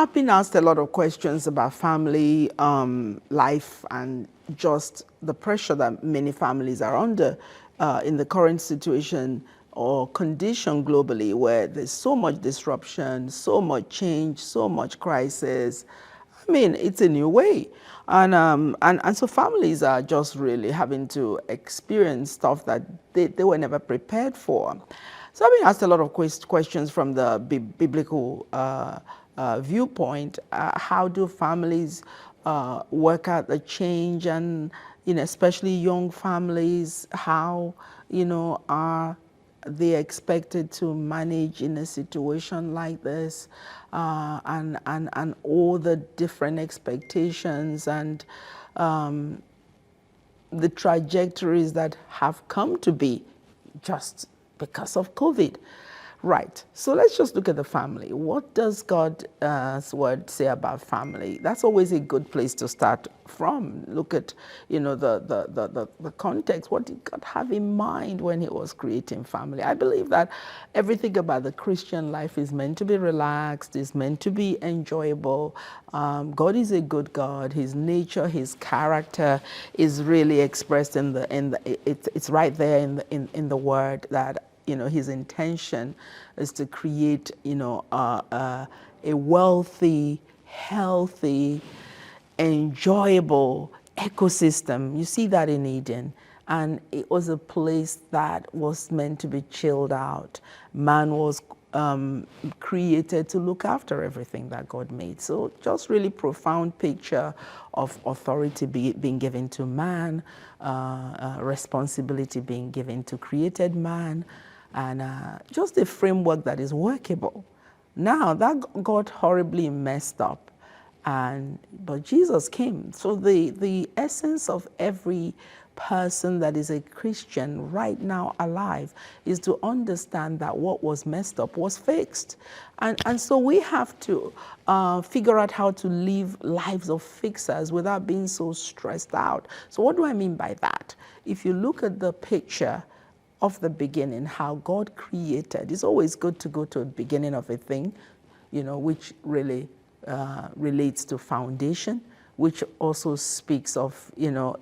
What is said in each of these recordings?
I've been asked a lot of questions about family life and just the pressure that many families are under in the current situation or condition globally, where there's so much disruption, so much change, so much crisis. I mean, it's a new way. And so families are just really having to experience stuff that they were never prepared for. So I've been asked a lot of questions from the biblical viewpoint. How do families work out the change, and especially young families, how are they expected to manage in a situation like this, and all the different expectations and the trajectories that have come to be just because of COVID. Right, so let's just look at the family. What does God's word say about family? That's always a good place to start from. Look at, the context. What did God have in mind when he was creating family? I believe that everything about the Christian life is meant to be relaxed, is meant to be enjoyable. God is a good God. His nature, his character is really expressed it's right there in the word that his intention is to create, a wealthy, healthy, enjoyable ecosystem. You see that in Eden. And it was a place that was meant to be chilled out. Man was created to look after everything that God made. So just really profound picture of authority being given to man, responsibility being given to created man, and just a framework that is workable. Now that got horribly messed up, but Jesus came. So the essence of every person that is a Christian right now alive is to understand that what was messed up was fixed. And so we have to figure out how to live lives of fixers without being so stressed out. So what do I mean by that? If you look at the picture of the beginning, how God created, it's always good to go to the beginning of a thing, which really relates to foundation, which also speaks of,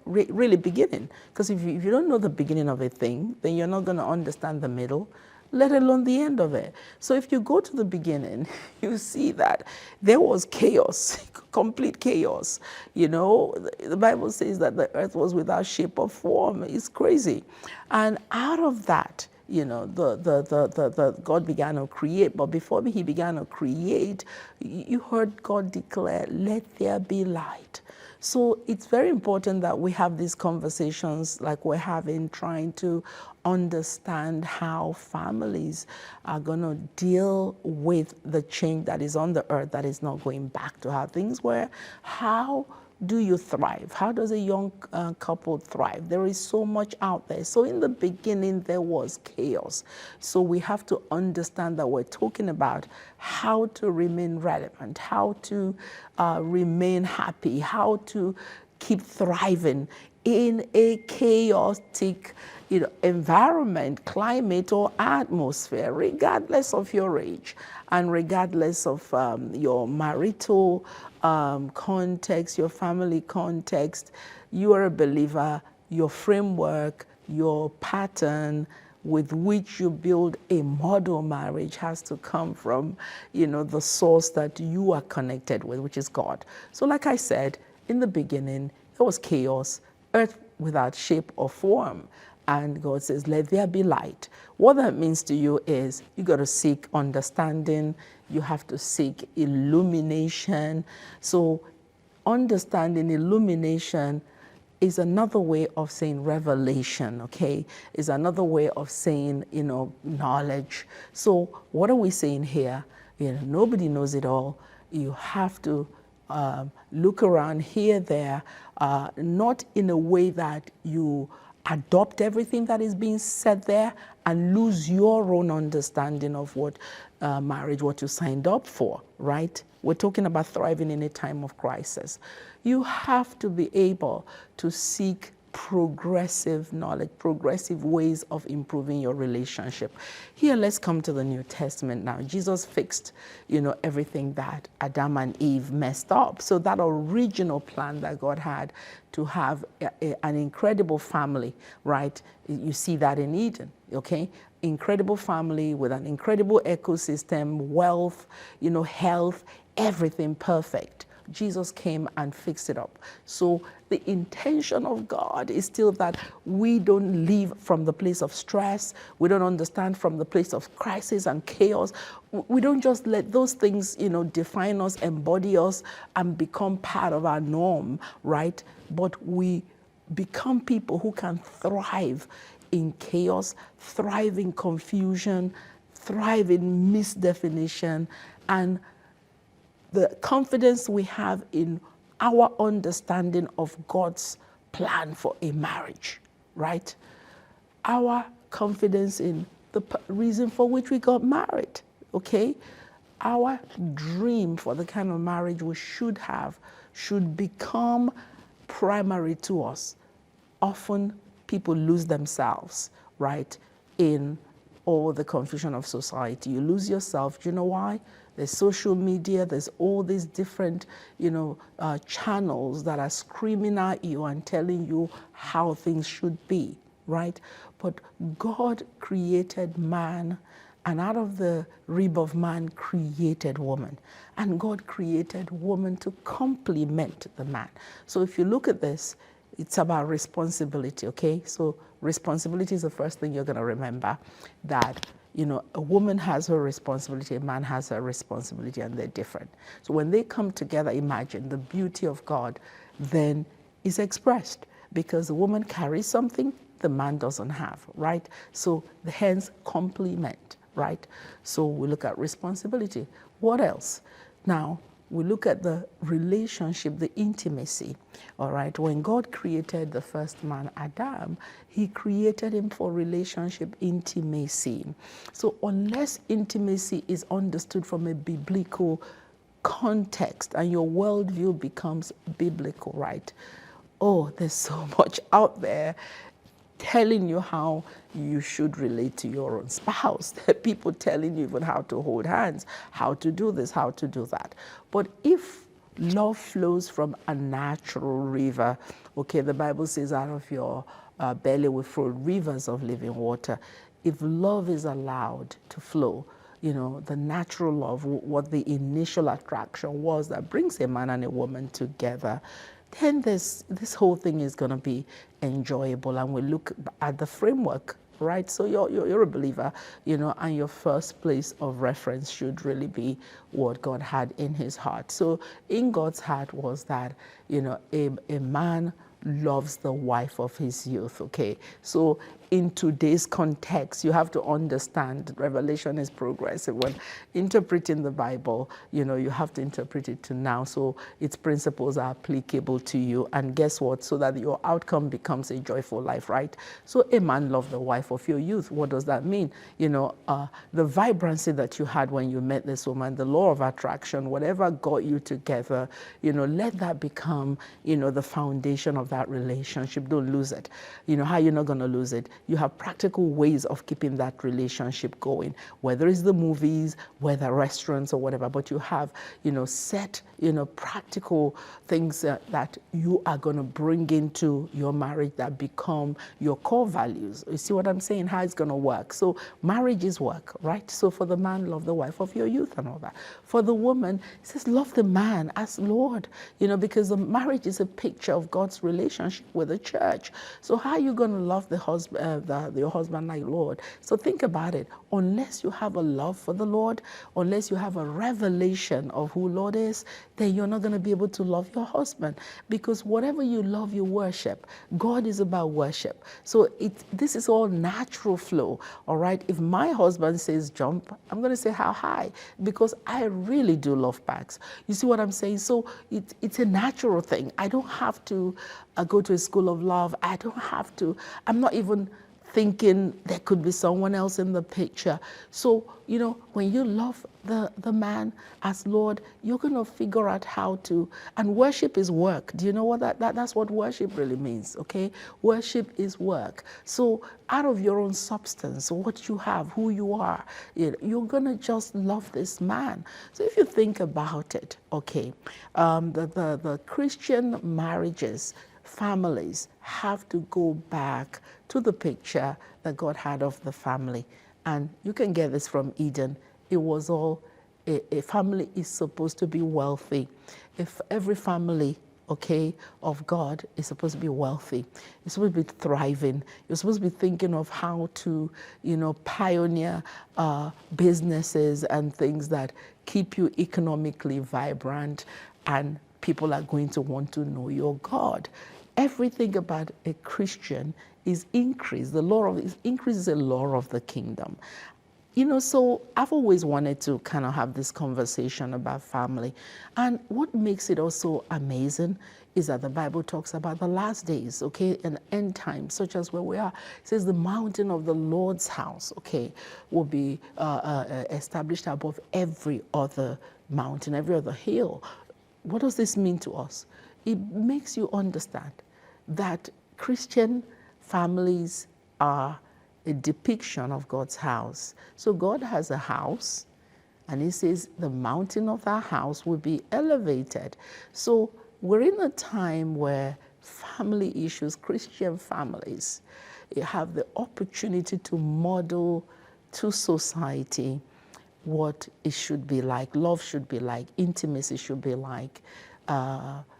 really beginning. Because if you don't know the beginning of a thing, then you're not going to understand the middle, let alone the end of it. So if you go to the beginning, you see that there was chaos, complete chaos. The Bible says that the earth was without shape or form. It's crazy. And out of that, the God began to create. But before he began to create, you heard God declare, "Let there be light." So it's very important that we have these conversations like we're having, trying to understand how families are going to deal with the change that is on the earth, that is not going back to how things were. How do you thrive? How does a young couple thrive? There is so much out there. So in the beginning, there was chaos. So we have to understand that we're talking about how to remain relevant, how to remain happy, how to keep thriving in a chaotic environment, climate, or atmosphere, regardless of your age and regardless of your marital context, your family context. You are a believer. Your framework, your pattern with which you build a model marriage has to come from, the source that you are connected with, which is God. So like I said, in the beginning, there was chaos, earth without shape or form. And God says, "Let there be light." What that means to you is you got to seek understanding. You have to seek illumination. So understanding, illumination is another way of saying revelation, okay? Is another way of saying, knowledge. So what are we saying here? Nobody knows it all. You have to look around here, there, not in a way that you adopt everything that is being said there and lose your own understanding of what marriage, what you signed up for, right? We're talking about thriving in a time of crisis. You have to be able to seek progressive knowledge, progressive ways of improving your relationship. Here, let's come to the New Testament now. Jesus fixed, everything that Adam and Eve messed up. So that original plan that God had to have an incredible family, right? You see that in Eden, okay? Incredible family with an incredible ecosystem, wealth, health, everything perfect. Jesus came and fixed it up. So the intention of God is still that we don't live from the place of stress. We don't understand from the place of crisis and chaos. We don't just let those things, define us, embody us, and become part of our norm, right? But we become people who can thrive in chaos, thrive in confusion, thrive in misdefinition, and the confidence we have in our understanding of God's plan for a marriage, right? Our confidence in the reason for which we got married, okay? Our dream for the kind of marriage we should have should become primary to us. Often people lose themselves, right, in all the confusion of society. You lose yourself. Do you know why? There's social media, there's all these different, channels that are screaming at you and telling you how things should be, right? But God created man, and out of the rib of man created woman. And God created woman to complement the man. So if you look at this, it's about responsibility, okay? So responsibility is the first thing you're going to remember, that a woman has her responsibility, a man has her responsibility, and they're different. So when they come together, imagine the beauty of God then is expressed, because the woman carries something the man doesn't have, right? So the hands complement, right? So we look at responsibility. What else? Now, we look at the relationship, the intimacy, all right? When God created the first man, Adam, he created him for relationship intimacy. So unless intimacy is understood from a biblical context and your worldview becomes biblical, right? Oh, there's so much out there telling you how you should relate to your own spouse. There are people telling you even how to hold hands, how to do this, how to do that. But if love flows from a natural river, okay, the Bible says out of your belly will flow rivers of living water. If love is allowed to flow, the natural love, what the initial attraction was that brings a man and a woman together, then this whole thing is going to be enjoyable. And we look at the framework, right? So you're a believer, and your first place of reference should really be what God had in his heart. So in God's heart was that, a man loves the wife of his youth, okay? So in today's context, you have to understand Revelation is progressive. When interpreting the Bible, you have to interpret it to now, so its principles are applicable to you. And guess what? So that your outcome becomes a joyful life, right? So a man loves the wife of your youth. What does that mean? The vibrancy that you had when you met this woman, the law of attraction, whatever got you together, let that become, the foundation of that relationship. Don't lose it. How you're not going to lose it? You have practical ways of keeping that relationship going, whether it's the movies, whether restaurants or whatever, but you have, set, practical things that you are going to bring into your marriage that become your core values. You see what I'm saying? How it's going to work. So marriage is work, right? So for the man, love the wife of your youth and all that. For the woman, it says love the man as Lord, because the marriage is a picture of God's relationship with the church. So how are you going to love the husband, your husband like Lord? So think about it. Unless you have a love for the Lord, unless you have a revelation of who Lord is, then you're not going to be able to love your husband, because whatever you love, you worship. God is about worship. So this is all natural flow, all right? If my husband says jump, I'm going to say how high, because I really do love Pax. You see what I'm saying? So it's a natural thing. I don't have to go to a school of love. I don't have to. I'm not even thinking there could be someone else in the picture. So, when you love the man as Lord, you're going to figure out how to, and worship is work. Do you know what that's what worship really means, okay? Worship is work. So out of your own substance, what you have, who you are, you're going to just love this man. So if you think about it, okay, the Christian marriages, families have to go back to the picture that God had of the family. And you can get this from Eden. It was all, a family is supposed to be wealthy. If every family, okay, of God is supposed to be wealthy, you're supposed to be thriving, you're supposed to be thinking of how to, pioneer businesses and things that keep you economically vibrant, and people are going to want to know your God. Everything about a Christian is increase. The law of increase is a law of the kingdom. So I've always wanted to kind of have this conversation about family. And what makes it also amazing is that the Bible talks about the last days, okay, and end times, such as where we are. It says the mountain of the Lord's house, okay, will be established above every other mountain, every other hill. What does this mean to us? It makes you understand that Christian families are a depiction of God's house. So God has a house, and he says the mountain of that house will be elevated. So we're in a time where family issues, Christian families, have the opportunity to model to society what it should be like, love should be like, intimacy should be like,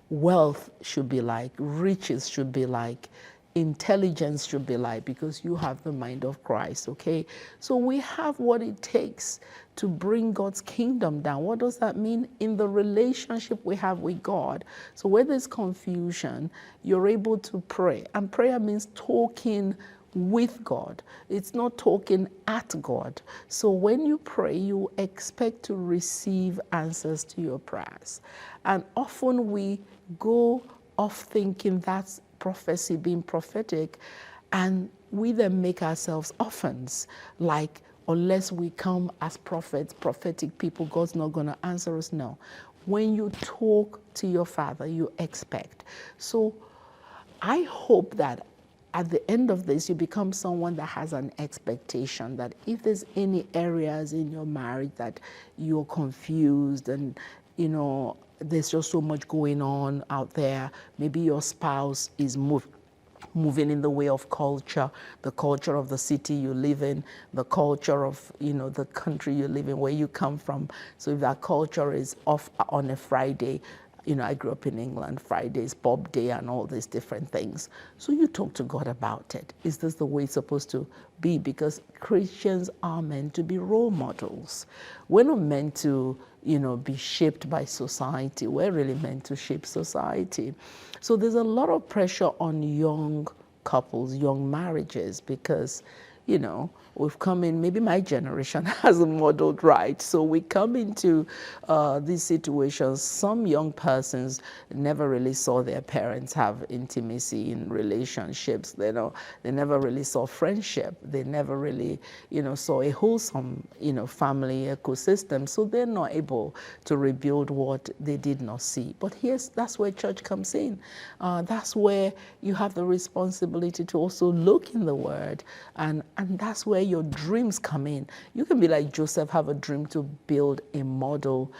wealth should be like, riches should be like, intelligence should be like, because you have the mind of Christ, okay? So we have what it takes to bring God's kingdom down. What does that mean? In the relationship we have with God. So where there's confusion, you're able to pray. And prayer means talking with God. It's not talking at God. So when you pray, you expect to receive answers to your prayers. And often we go off thinking that's prophecy, being prophetic, and we then make ourselves orphans, like unless we come as prophets, prophetic people, God's not going to answer us. No. When you talk to your Father, you expect. So I hope that at the end of this, you become someone that has an expectation that if there's any areas in your marriage that you're confused and, there's just so much going on out there, maybe your spouse is moving in the way of culture, the culture of the city you live in, the culture of, the country you live in, where you come from. So if that culture is off on a Friday, I grew up in England, Fridays, Bob Day, and all these different things. So you talk to God about it. Is this the way it's supposed to be? Because Christians are meant to be role models. We're not meant to, be shaped by society. We're really meant to shape society. So there's a lot of pressure on young couples, young marriages, because, we've come in, maybe my generation hasn't modeled right. So we come into these situations. Some young persons never really saw their parents have intimacy in relationships. They never really saw friendship. They never really, saw a wholesome, family ecosystem. So they're not able to rebuild what they did not see. But that's where church comes in. That's where you have the responsibility to also look in the Word, and that's where your dreams come in. You can be like Joseph, have a dream to build a model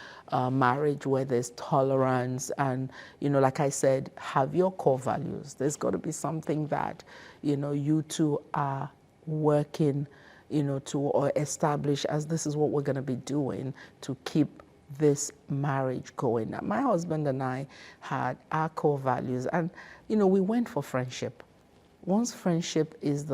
marriage where there's tolerance and, like I said, have your core values. There's got to be something that, you two are working, to or establish as this is what we're going to be doing to keep this marriage going. Now, my husband and I had our core values, and, we went for friendship. Once friendship is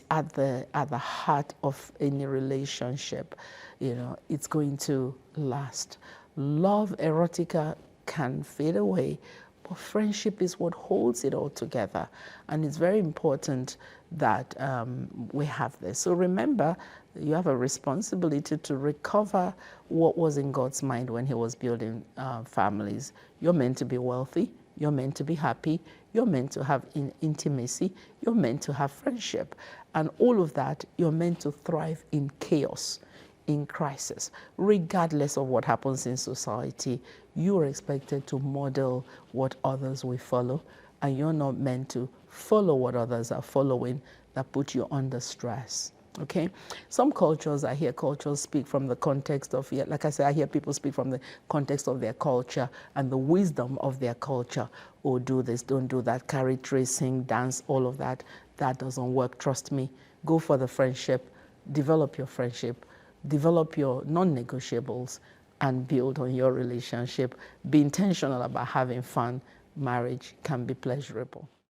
at the heart of any relationship, it's going to last. Love, erotica can fade away, but friendship is what holds it all together. And it's very important that we have this. So remember, you have a responsibility to recover what was in God's mind when he was building families. You're meant to be wealthy. You're meant to be happy. you're meant to have intimacy, you're meant to have friendship. And all of that, you're meant to thrive in chaos, in crisis. Regardless of what happens in society, you are expected to model what others will follow, and you're not meant to follow what others are following that put you under stress. Okay, some cultures, I hear cultures speak from the context of, like I said, I hear people speak from the context of their culture and the wisdom of their culture. Oh, do this, don't do that, carry tracing, dance, all of that. That doesn't work, trust me. Go for the friendship, develop your friendship, develop your non-negotiables, and build on your relationship. Be intentional about having fun. Marriage can be pleasurable.